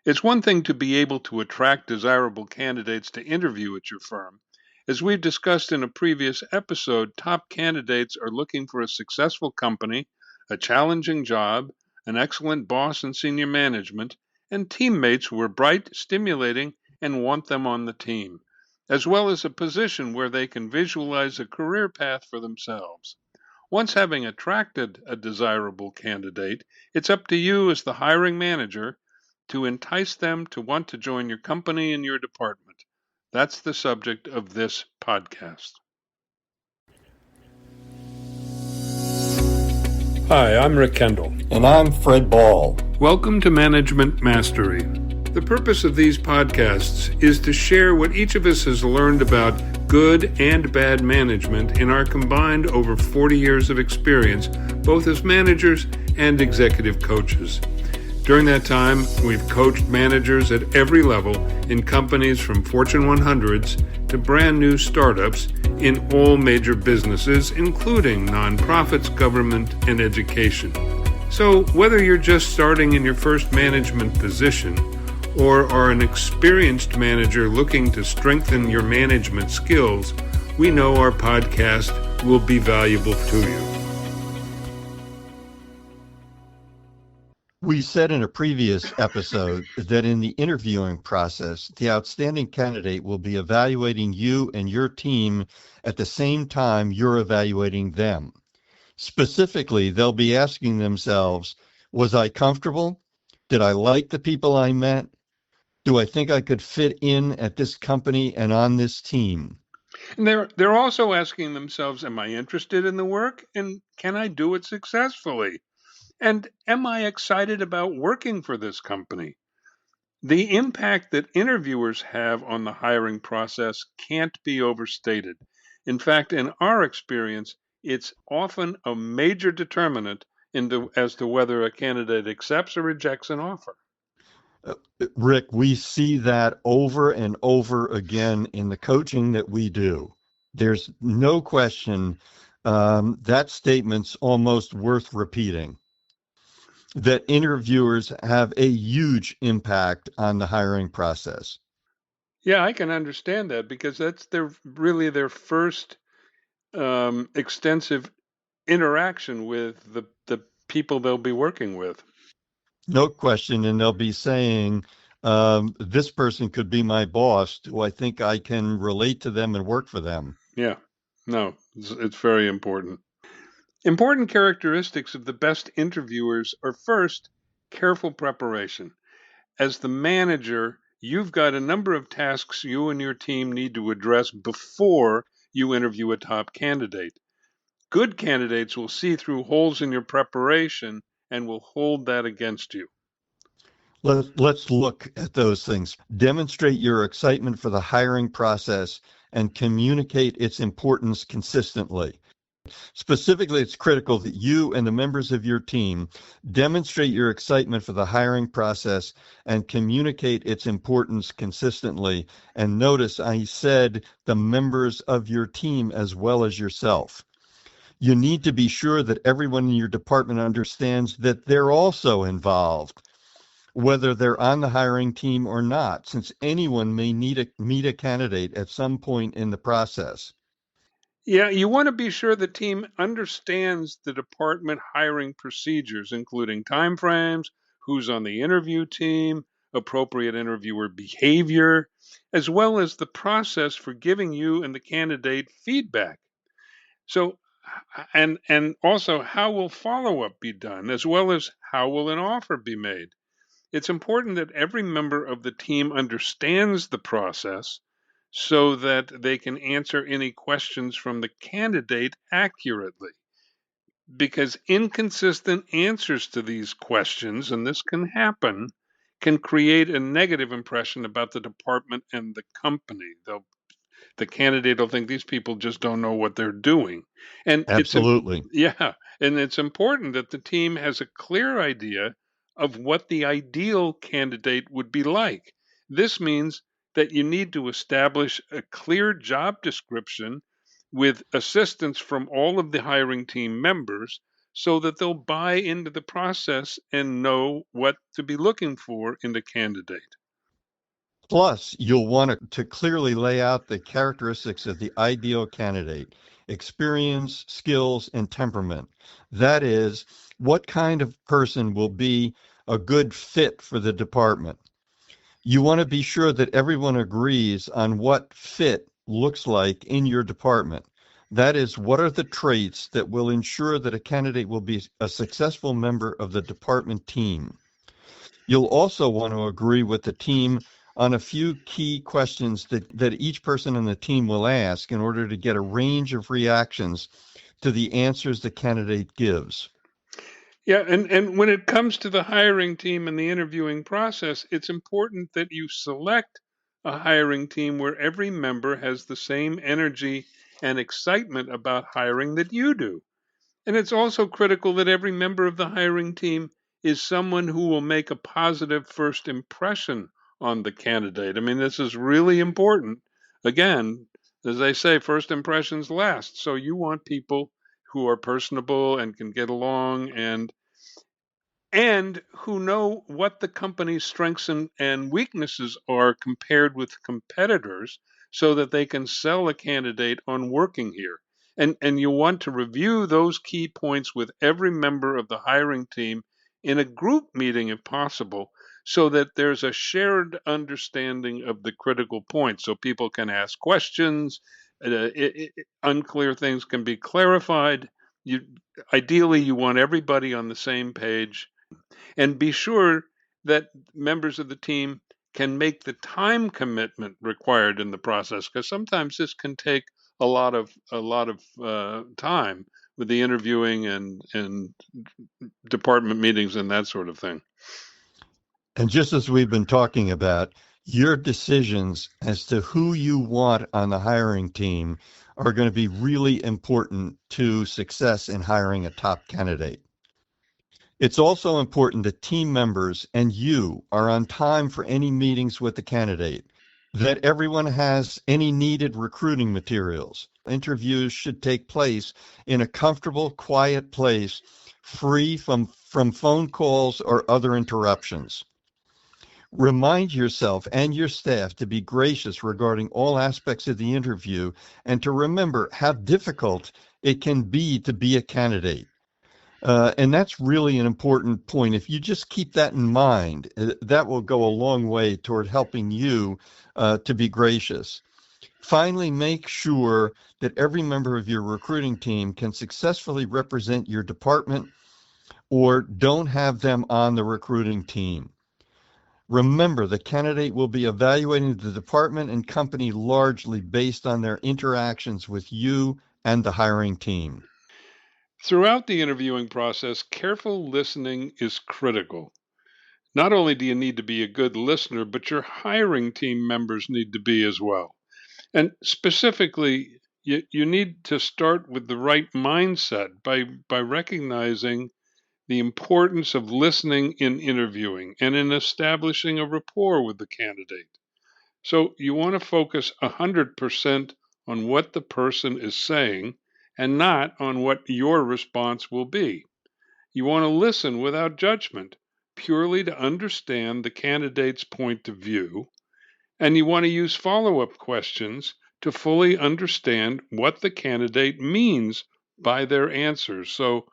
It's one thing to be able to attract desirable candidates to interview at your firm. As we've discussed in a previous episode, top candidates are looking for a successful company, a challenging job, an excellent boss and senior management, and teammates who are bright, stimulating, and want them on the team, as well as a position where they can visualize a career path for themselves. Once having attracted a desirable candidate, it's up to you as the hiring manager to entice them to want to join your company and your department. That's the subject of this podcast. Hi, I'm Rick Kendall. And I'm Fred Ball. Welcome to Management Mastery. The purpose of these podcasts is to share what each of us has learned about good and bad management in our combined over 40 years of experience, both as managers and executive coaches. During that time, we've coached managers at every level in companies from Fortune 100s to brand new startups in all major businesses, including nonprofits, government, and education. So whether you're just starting in your first management position or are an experienced manager looking to strengthen your management skills, we know our podcast will be valuable to you. We said in a previous episode that in the interviewing process, the outstanding candidate will be evaluating you and your team at the same time you're evaluating them. Specifically, they'll be asking themselves, was I comfortable? Did I like the people I met? Do I think I could fit in at this company and on this team? And they're also asking themselves, am I interested in the work? And can I do it successfully? And am I excited about working for this company? The impact that interviewers have on the hiring process can't be overstated. In fact, in our experience, it's often a major determinant as to whether a candidate accepts or rejects an offer. Rick, we see that over and over again in the coaching that we do. There's no question that statement's almost worth repeating, that interviewers have a huge impact on the hiring process. Yeah, I can understand that because that's really their first extensive interaction with the people they'll be working with. No question, and they'll be saying, this person could be my boss. Do I think I can relate to them and work for them? Yeah, no, it's very important. Important characteristics of the best interviewers are first, careful preparation. As the manager, you've got a number of tasks you and your team need to address before you interview a top candidate. Good candidates will see through holes in your preparation and will hold that against you. Let's look at those things. Demonstrate your excitement for the hiring process and communicate its importance consistently. Specifically, it's critical that you and the members of your team demonstrate your excitement for the hiring process and communicate its importance consistently. And notice I said the members of your team as well as yourself. You need to be sure that everyone in your department understands that they're also involved, whether they're on the hiring team or not, since anyone may need to meet a candidate at some point in the process. Yeah, you want to be sure the team understands the department hiring procedures, including timeframes, who's on the interview team, appropriate interviewer behavior, as well as the process for giving you and the candidate feedback. So, and also how will follow-up be done, as well as how will an offer be made? It's important that every member of the team understands the process so that they can answer any questions from the candidate accurately. Because inconsistent answers to these questions, and this can happen, can create a negative impression about the department and the company. The candidate will think these people just don't know what they're doing. And Absolutely. it's important that the team has a clear idea of what the ideal candidate would be like. This means that you need to establish a clear job description with assistance from all of the hiring team members so that they'll buy into the process and know what to be looking for in the candidate. Plus, you'll want to clearly lay out the characteristics of the ideal candidate: experience, skills, and temperament. That is, what kind of person will be a good fit for the department. You want to be sure that everyone agrees on what fit looks like in your department. That is, what are the traits that will ensure that a candidate will be a successful member of the department team. You'll also want to agree with the team on a few key questions that each person in the team will ask in order to get a range of reactions to the answers the candidate gives. Yeah, and when it comes to the hiring team and the interviewing process, it's important that you select a hiring team where every member has the same energy and excitement about hiring that you do. And it's also critical that every member of the hiring team is someone who will make a positive first impression on the candidate. I mean, this is really important. Again, as they say, first impressions last. So you want people who are personable and can get along and who know what the company's strengths and weaknesses are compared with competitors so that they can sell a candidate on working here. And you want to review those key points with every member of the hiring team in a group meeting if possible so that there's a shared understanding of the critical points so people can ask questions, unclear things can be clarified. You ideally you want everybody on the same page and be sure that members of the team can make the time commitment required in the process because sometimes this can take a lot of time with the interviewing and department meetings and that sort of thing. And just as we've been talking about, your decisions as to who you want on the hiring team are going to be really important to success in hiring a top candidate. It's also important that team members and you are on time for any meetings with the candidate, that everyone has any needed recruiting materials. Interviews should take place in a comfortable, quiet place, free from phone calls or other interruptions. Remind yourself and your staff to be gracious regarding all aspects of the interview and to remember how difficult it can be a candidate. And that's really an important point. If you just keep that in mind, that will go a long way toward helping you to be gracious. Finally, make sure that every member of your recruiting team can successfully represent your department or don't have them on the recruiting team. Remember, the candidate will be evaluating the department and company largely based on their interactions with you and the hiring team. Throughout the interviewing process, careful listening is critical. Not only do you need to be a good listener, but your hiring team members need to be as well. And specifically, you need to start with the right mindset by recognizing the importance of listening in interviewing and in establishing a rapport with the candidate. So you want to focus 100% on what the person is saying and not on what your response will be. You want to listen without judgment, purely to understand the candidate's point of view, and you want to use follow up questions to fully understand what the candidate means by their answers. So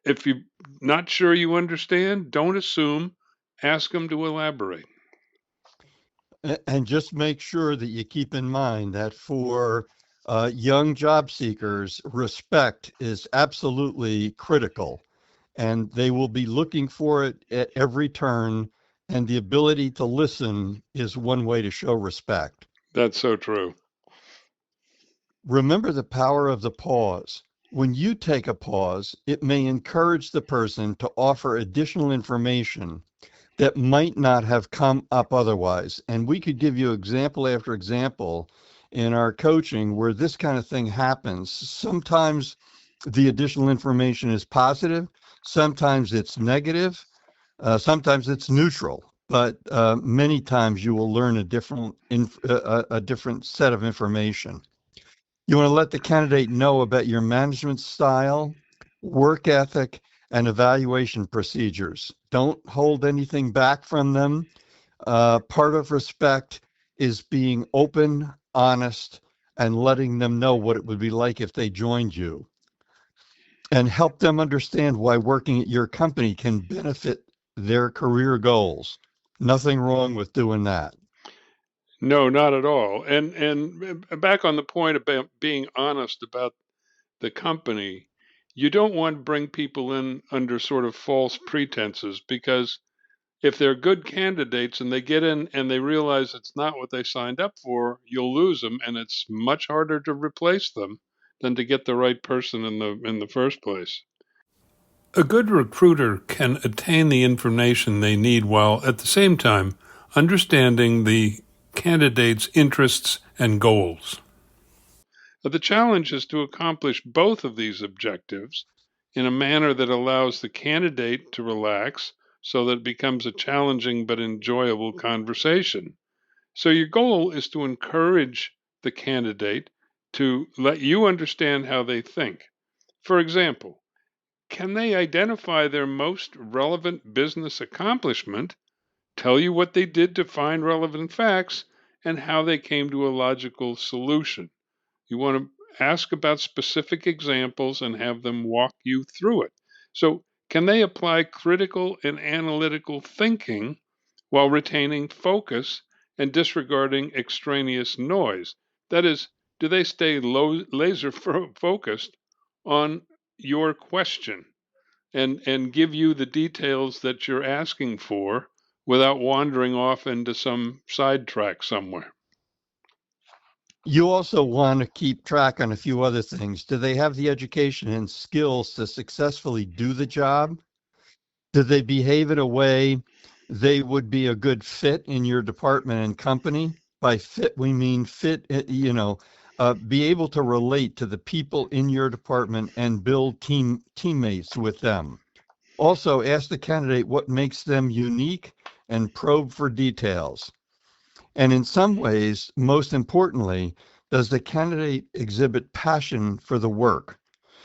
if you're not sure you understand, don't assume, ask them to elaborate. And just make sure that you keep in mind that for young job seekers, respect is absolutely critical, and they will be looking for it at every turn. And the ability to listen is one way to show respect. That's so true. Remember the power of the pause. When you take a pause, it may encourage the person to offer additional information that might not have come up otherwise. And we could give you example after example in our coaching where this kind of thing happens. Sometimes the additional information is positive, sometimes it's negative, sometimes it's neutral. But many times you will learn a different set of information. You want to let the candidate know about your management style, work ethic, and evaluation procedures. Don't hold anything back from them. Part of respect is being open, honest, and letting them know what it would be like if they joined you. And help them understand why working at your company can benefit their career goals. Nothing wrong with doing that. No, not at all. And back on the point about being honest about the company, you don't want to bring people in under sort of false pretenses, because if they're good candidates and they get in and they realize it's not what they signed up for, you'll lose them, and it's much harder to replace them than to get the right person in the first place. A good recruiter can attain the information they need while at the same time understanding the candidate's interests and goals. The challenge is to accomplish both of these objectives in a manner that allows the candidate to relax so that it becomes a challenging but enjoyable conversation. So your goal is to encourage the candidate to let you understand how they think. For example, can they identify their most relevant business accomplishment, tell you what they did to find relevant facts, and how they came to a logical solution? You want to ask about specific examples and have them walk you through it. So, can they apply critical and analytical thinking while retaining focus and disregarding extraneous noise? That is, do they stay laser focused on your question and give you the details that you're asking for without wandering off into some sidetrack somewhere? You also want to keep track on a few other things. Do they have the education and skills to successfully do the job? Do they behave in a way they would be a good fit in your department and company? By fit, we mean fit, be able to relate to the people in your department and build teammates with them. Also, ask the candidate what makes them unique and probe for details. And in some ways, most importantly, does the candidate exhibit passion for the work?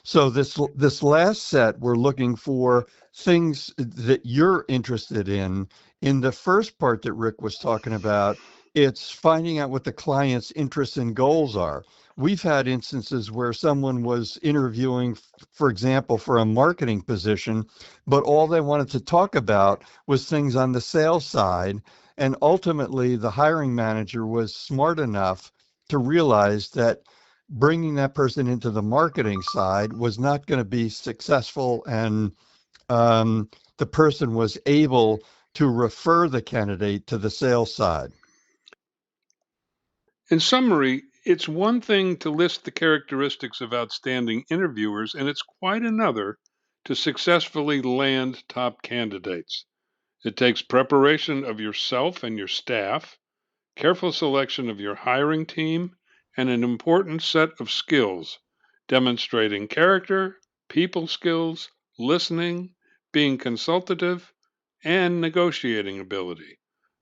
So this last set, we're looking for things that you're interested in. In the first part that Rick was talking about, it's finding out what the client's interests and goals are. We've had instances where someone was interviewing, for example, for a marketing position, but all they wanted to talk about was things on the sales side. And ultimately, the hiring manager was smart enough to realize that bringing that person into the marketing side was not going to be successful, and the person was able to refer the candidate to the sales side. In summary, it's one thing to list the characteristics of outstanding interviewers, and it's quite another to successfully land top candidates. It takes preparation of yourself and your staff, careful selection of your hiring team, and an important set of skills, demonstrating character, people skills, listening, being consultative, and negotiating ability.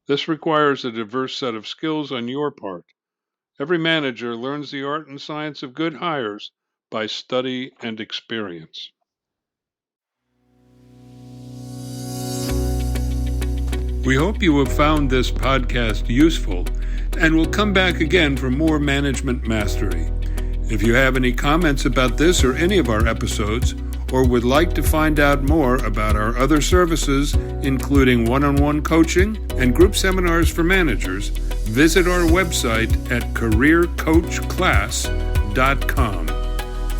This requires a diverse set of skills on your part. Every manager learns the art and science of good hires by study and experience. We hope you have found this podcast useful and will come back again for more management mastery. If you have any comments about this or any of our episodes, or would like to find out more about our other services, including one-on-one coaching and group seminars for managers, visit our website at careercoachclass.com.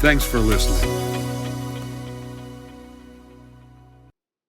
Thanks for listening.